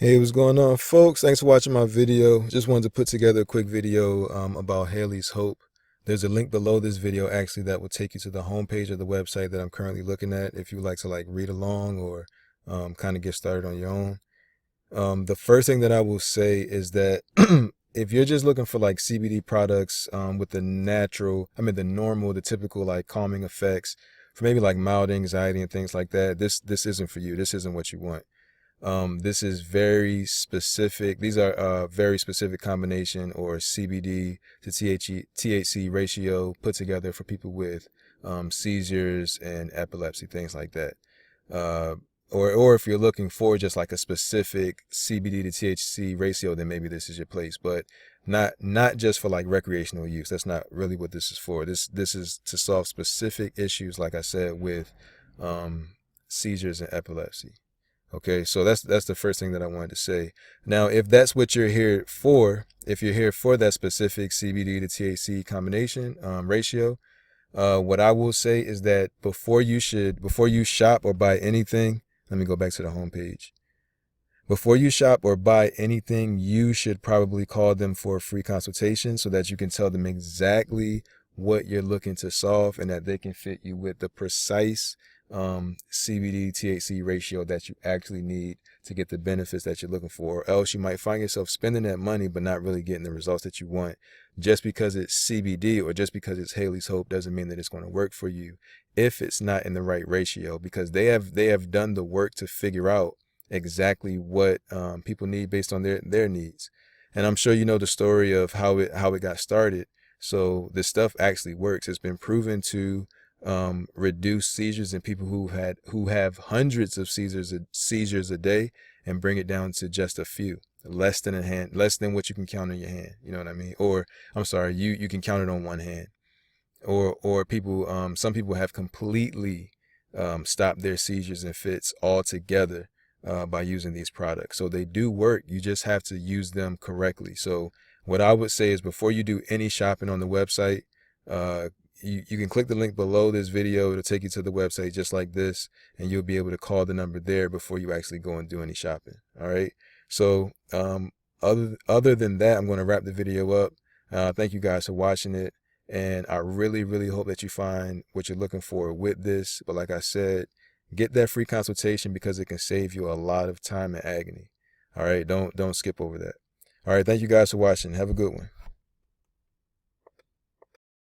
Hey, what's going on, folks? Thanks for watching my video. Just wanted to put together a quick video about Haleigh's Hope. There's a link below this video actually that will take you to the homepage of the website that I'm currently looking at if you would like to read along or kind of get started on your own. The first thing that I will say is that if you're just looking for CBD products with the normal, the typical calming effects for maybe mild anxiety and things like that, this isn't for you. This isn't what you want. This is very specific. These are a very specific combination or CBD to THC ratio put together for people with seizures and epilepsy, things like that. Or if you're looking for just a specific CBD to THC ratio, then maybe this is your place. But not just for recreational use. That's not really what this is for. This is to solve specific issues, like I said, with seizures and epilepsy. Okay, so that's the first thing that I wanted to say. Now, if that's what you're here for, if you're here for that specific CBD to THC combination ratio, what I will say is that before you shop or buy anything, let me go back to the homepage. Before you shop or buy anything, you should probably call them for a free consultation so that you can tell them exactly what you're looking to solve and that they can fit you with the precise CBD THC ratio that you actually need to get the benefits that you're looking for. Or else you might find yourself spending that money but not really getting the results that you want. Just because it's CBD or just because it's Haleigh's Hope doesn't mean that it's going to work for you if it's not in the right ratio, because they have done the work to figure out exactly what people need based on their needs. And I'm sure you know the story of how it got started. So this stuff actually works. It's been proven to reduce seizures in people who have hundreds of seizures a day and bring it down to just a few, less than what you can count on your hand. You know what I mean? Or I'm sorry, you can count it on one hand. Or people, some people have completely stopped their seizures and fits altogether by using these products. So they do work. You just have to use them correctly. So what I would say is before you do any shopping on the website, you can click the link below this video. It'll take you to the website just like this, and you'll be able to call the number there before you actually go and do any shopping. All right. So other than that, I'm going to wrap the video up. Thank you guys for watching it. And I really, really hope that you find what you're looking for with this. But like I said, get that free consultation because it can save you a lot of time and agony. All right. Don't skip over that. All right. Thank you guys for watching. Have a good one.